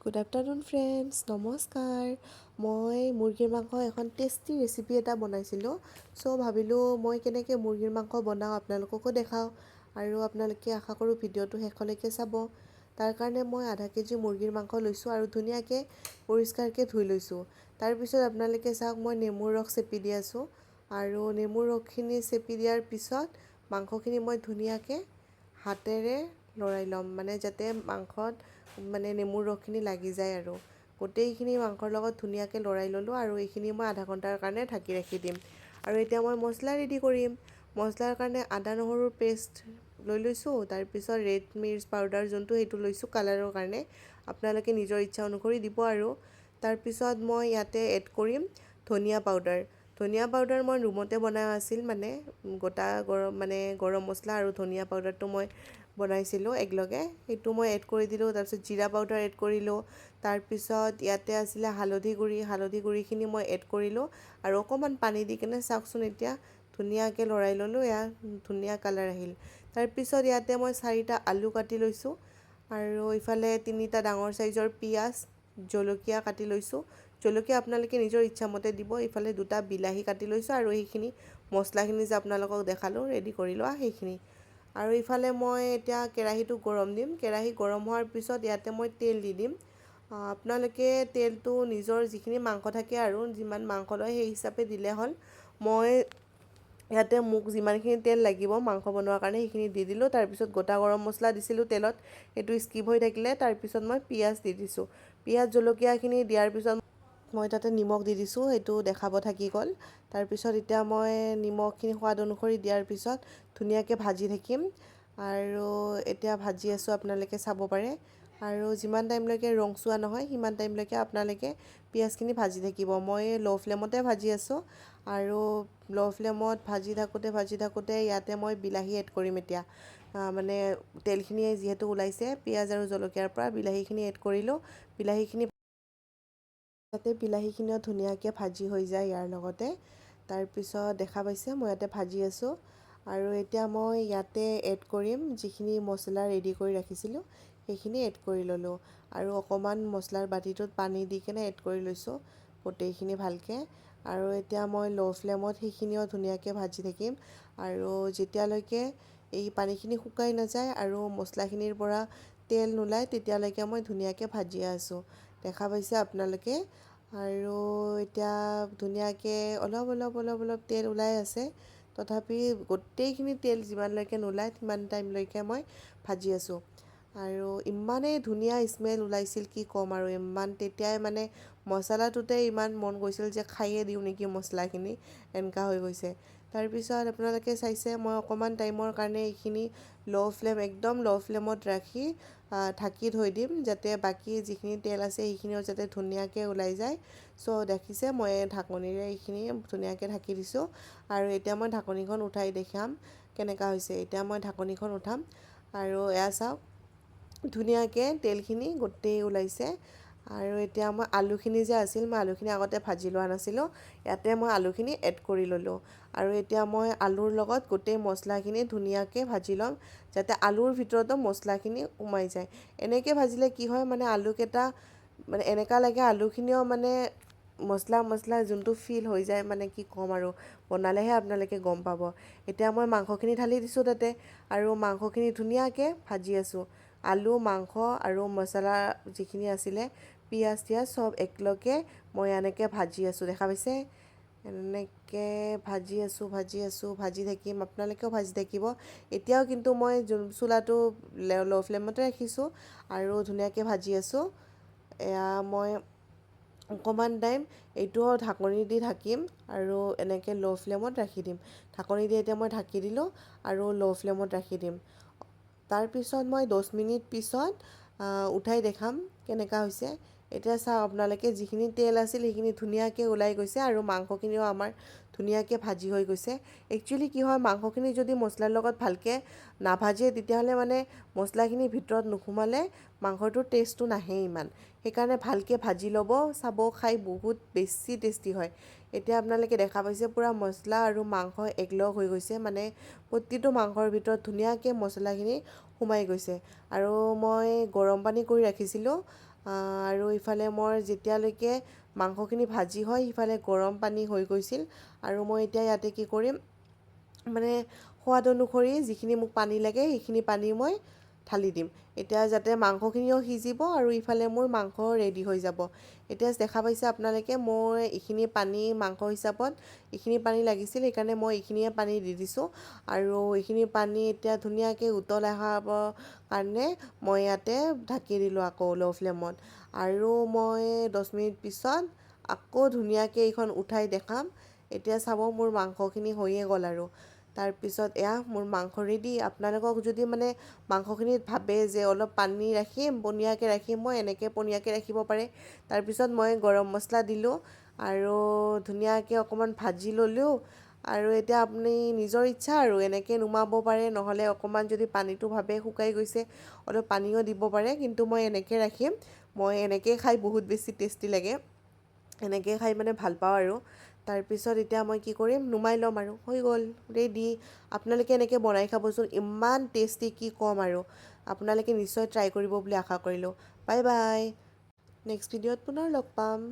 Good afternoon friends, নমস্কাৰ। মই মুৰ্গীৰ মাংস এখন টেষ্টি ৰেচিপি এটা বনাইছিলোঁ। ভাবিলোঁ মই কেনেকৈ মুৰ্গীৰ মাংস বনাওঁ আপোনালোককো দেখাওঁ আৰু আপোনালোকে আশা কৰোঁ ভিডিঅ'টো শেষলৈকে চাব। তাৰ কাৰণে মই আধা কেজি মুৰ্গীৰ মাংস লৈছোঁ আৰু ধুনীয়াকৈ পৰিষ্কাৰকৈ ধুই লৈছোঁ। তাৰপিছত আপোনালোকে চাওক, মই নেমুৰ ৰস চেপি দি আছোঁ আৰু নেমুৰ ৰসখিনি চেপি দিয়াৰ পিছত মাংসখিনি মই ধুনীয়াকৈ হাতেৰে লৰাই ল'ম, যাতে মাংসত নেমুৰ ৰসখিনি লাগি যায় আৰু গোটেইখিনি মাংসৰ লগত ধুনীয়াকৈ লৰাই ল'লোঁ আৰু এইখিনি মই আধা ঘণ্টাৰ কাৰণে ঢাকি ৰাখি দিম। আৰু এতিয়া মই মছলা ৰেডি কৰিম। মছলাৰ কাৰণে আদা নহৰুৰ পেষ্ট লৈ লৈছোঁ। তাৰপিছত ৰেড মিৰ্চ পাউডাৰ যোনটো, সেইটো লৈছোঁ কালাৰৰ কাৰণে। আপোনালোকে নিজৰ ইচ্ছা অনুসৰি দিব। আৰু তাৰপিছত মই ইয়াতে এড কৰিম ধনিয়া পাউডাৰ। ধনিয়া পাউডাৰ মই ৰুমতে বনাই আছিল, গোটা গৰম মছলা আৰু ধনিয়া পাউডাৰটো মই বনাইছিলোঁ একেলগে, সেইটো মই এড কৰি দিলোঁ। তাৰপিছত জিৰা পাউডাৰ এড কৰিলোঁ। তাৰপিছত ইয়াতে আছিলে হালধি গুড়িখিনি মই এড কৰিলোঁ আৰু অকণমান পানী দি কিনে চাওকচোন, এতিয়া ধুনীয়াকৈ লৰাই ল'লোঁ। এয়া ধুনীয়া কালাৰ আহিল। তাৰপিছত ইয়াতে মই 4টা আলু কাটি লৈছোঁ আৰু ইফালে 3টা ডাঙৰ চাইজৰ পিঁয়াজ, জলকীয়া কাটি লৈছোঁ। জলকীয়া আপোনালোকে নিজৰ ইচ্ছামতে দিব। ইফালে 2টা বিলাহী কাটি লৈছোঁ আৰু সেইখিনি মছলাখিনি যে আপোনালোকক দেখালোঁ ৰেডি কৰি লোৱা সেইখিনি। আৰু ইফালে মই এতিয়া কেৰাহীটো গৰম দিম। কেৰাহী গৰম হোৱাৰ পিছত ইয়াতে মই তেল দি দিম। আপোনালোকে তেলটো নিজৰ যিখিনি মাংস থাকে আৰু যিমান মাংস লয় সেই হিচাপে দিলে হ'ল। মই ইয়াতে মোক যিমানখিনি তেল লাগিব মাংস বনোৱাৰ কাৰণে সেইখিনি দি দিলোঁ। তাৰপিছত গোটা গৰম মছলা দিছিলোঁ তেলত, সেইটো স্কিপ হৈ থাকিলে। তাৰপিছত মই পিঁয়াজ দি দিছোঁ। পিঁয়াজ জলকীয়াখিনি দিয়াৰ পিছত মই তাতে নিমখ দি দিছোঁ, সেইটো দেখাব থাকি গ'ল। তাৰপিছত এতিয়া মই নিমখখিনি সোৱাদ অনুসৰি দিয়াৰ পিছত ধুনীয়াকৈ ভাজি থাকিম। আৰু এতিয়া ভাজি আছোঁ, আপোনালোকে চাব পাৰে। আৰু যিমান টাইমলৈকে ৰংচোৱা নহয় সিমান টাইমলৈকে আপোনালোকে পিঁয়াজখিনি ভাজি থাকিব। মই ল' ফ্লেমতে ভাজি আছোঁ আৰু ল' ফ্লেমত ভাজি থাকোঁতে ইয়াতে মই বিলাহী এড কৰিম এতিয়া। তেলখিনি যিহেতু ওলাইছে পিঁয়াজ আৰু জলকীয়াৰ পৰা, বিলাহীখিনি এড কৰিলোঁ। বিলাহীখিনিও ধুনীয়াকৈ ভাজি হৈ যায় ইয়াৰ লগতে। তাৰপিছত দেখা পাইছে মই ইয়াতে ভাজি আছোঁ আৰু এতিয়া মই ইয়াতে এড কৰিম যিখিনি মছলা ৰেডি কৰি ৰাখিছিলোঁ সেইখিনি এড কৰি ল'লোঁ। আৰু অকণমান মছলাৰ বাতিটোত পানী দি কিনে এড কৰি লৈছোঁ গোটেইখিনি ভালকৈ। আৰু এতিয়া মই ল' ফ্লেমত সেইখিনিও ধুনীয়াকৈ ভাজি থাকিম আৰু যেতিয়ালৈকে এই পানীখিনি শুকাই নাযায় আৰু মছলাখিনিৰ পৰা তেল নোলায় তেতিয়ালৈকে মই ধুনীয়াকৈ ভাজি আছোঁ, দেখা পাইছে আপোনালোকে। আৰু এতিয়া ধুনীয়াকৈ অলপ তেল ওলাই আছে। তথাপি গোটেইখিনি তেল যিমানলৈকে নোলায় সিমান টাইমলৈকে মই ভাজি আছোঁ। আৰু ইমানেই ধুনীয়া স্মেল ওলাইছিল কি ক'ম আৰু, তেতিয়াই মছলাটোতে ইমান মন গৈছিল যে খায়ে দিওঁ নেকি মছলাখিনি, এনেকুৱা হৈ গৈছে। তাৰপিছত আপোনালোকে চাইছে মই অকণমান টাইমৰ কাৰণে এইখিনি একদম ল' ফ্লেমত ৰাখি ঢাকি থৈ দিম, যাতে বাকী যিখিনি তেল আছে সেইখিনিও যাতে ধুনীয়াকৈ ওলাই যায়। দেখিছে মই ঢাকনিৰে এইখিনি ধুনীয়াকৈ ঢাকি দিছোঁ। আৰু এতিয়া মই ঢাকনিখন উঠাই দেখাম কেনেকুৱা হৈছে। এতিয়া মই ঢাকনিখন উঠাম আৰু এয়া চাওক, ধুনীয়াকৈ তেলখিনি গোটেই ওলাইছে। আৰু এতিয়া মই আলুখিনি যে আছিল, মই আলুখিনি আগতে ভাজি লোৱা নাছিলোঁ, ইয়াতে মই আলুখিনি এড কৰি ল'লোঁ। আৰু এতিয়া মই আলুৰ লগত গোটেই মছলাখিনি ধুনীয়াকৈ ভাজি ল'ম, যাতে আলুৰ ভিতৰতো মছলাখিনি সোমাই যায়। এনেকৈ ভাজিলে কি হয়, আলুকেইটা এনেকুৱা লাগে আলুখিনিও মছলা যোনটো ফিল হৈ যায়, কি ক'ম আৰু, বনালেহে আপোনালোকে গম পাব। এতিয়া মই মাংসখিনি ঢালি দিছোঁ তাতে আৰু মাংসখিনি ধুনীয়াকৈ ভাজি আছোঁ। আলু, মাংস আৰু মছলা যিখিনি আছিলে পিঁয়াজ টিয়াজ চব একেলগে মই এনেকৈ ভাজি আছোঁ, দেখা পাইছে। এনেকৈ ভাজি থাকিম, আপোনালোকেও ভাজি থাকিব। এতিয়াও কিন্তু মই চুলাটো ল' ফ্লেমতে ৰাখিছোঁ আৰু ধুনীয়াকৈ ভাজি আছোঁ। এয়া মই অকণমান টাইম এইটোও ঢাকনি দি ঢাকিম আৰু এনেকৈ ল' ফ্লেমত ৰাখি দিম। ঢাকনি দি এতিয়া মই ঢাকি দিলোঁ আৰু ল' ফ্লেমত ৰাখি দিম। তাৰপিছত মই 10 মিনিট পিছত উঠাই দেখাম কেনেকুৱা হৈছে। এতিয়া চাওক আপোনালোকে, যিখিনি তেল আছিল সেইখিনি ধুনীয়াকৈ ওলাই গৈছে আৰু মাংসখিনিও আমাৰ ধুনীয়াকৈ ভাজি হৈ গৈছে। একচুৱেলি কি হয়, মাংসখিনি যদি মছলাৰ লগত ভালকৈ নাভাজে তেতিয়াহ'লে মছলাখিনি ভিতৰত নোসোমালে মাংসটোৰ টেষ্টটো নাহে ইমান। সেইকাৰণে ভালকৈ ভাজি ল'ব, চাব খাই বহুত বেছি টেষ্টি হয়। এতিয়া আপোনালোকে দেখা পাইছে পূৰা মছলা আৰু মাংস একলগ হৈ গৈছে, প্ৰতিটো মাংসৰ ভিতৰত ধুনীয়াকৈ মছলাখিনি সোমাই গৈছে। আৰু মই গৰম পানী কৰি ৰাখিছিলোঁ আৰু ইফালে মোৰ যেতিয়ালৈকে মাংসখিনি ভাজি হয় সিফালে গৰম পানী হৈ গৈছিল। আৰু মই এতিয়া ইয়াতে কি কৰিম, মানে সোৱাদ অনুসৰি যিখিনি মোক পানী লাগে সেইখিনি পানী মই ঢালি দিম। এতিয়া যাতে মাংসখিনিও সিজিব আৰু ইফালে মোৰ মাংস ৰেডি হৈ যাব। এতিয়া দেখা পাইছে আপোনালোকে মই এইখিনি পানী মাংস হিচাপত এইখিনি পানী লাগিছিল, সেইকাৰণে মই এইখিনিয়ে পানী দি দিছোঁ। আৰু এইখিনি পানী এতিয়া ধুনীয়াকৈ উতল অহাৰ কাৰণে মই ইয়াতে ঢাকি দিলোঁ আকৌ ল' ফ্লেমত। আৰু মই 10 মিনিট পিছত আকৌ ধুনীয়াকৈ এইখন উঠাই দেখাম। এতিয়া চাব মোৰ মাংসখিনি হৈয়ে গ'ল আৰু তাৰপিছত এয়া মোৰ মাংস ৰেডি। আপোনালোকক যদি মানে মাংসখিনিত ভাবে যে অলপ পানী ৰাখিম, পনীয়াকৈ ৰাখিম, মই এনেকৈ পনীয়াকৈ ৰাখিব পাৰে। তাৰপিছত মই গৰম মছলা দিলোঁ আৰু ধুনীয়াকৈ অকণমান ভাজি ল'লোঁ। আৰু এতিয়া আপুনি নিজৰ ইচ্ছা আৰু এনেকৈ নুমাব পাৰে, নহ'লে অকণমান যদি পানীটো ভাবে শুকাই গৈছে অলপ পানীও দিব পাৰে, কিন্তু মই এনেকৈ ৰাখিম। মই এনেকৈ খাই বহুত বেছি টেষ্টি লাগে, এনেকৈ খাই মানে ভাল পাওঁ আৰু। তাৰপিছত এতিয়া মই কি কৰিম, নুমাই ল'ম আৰু হৈ গ'ল ৰেডি। আপোনালোকে এনেকৈ বনাই খাবচোন, ইমান টেষ্টি কি ক'ম আৰু। আপোনালোকে নিশ্চয় ট্ৰাই কৰিব বুলি আশা কৰিলোঁ। বাই বাই, নেক্সট ভিডিঅ'ত পুনৰ লগ পাম।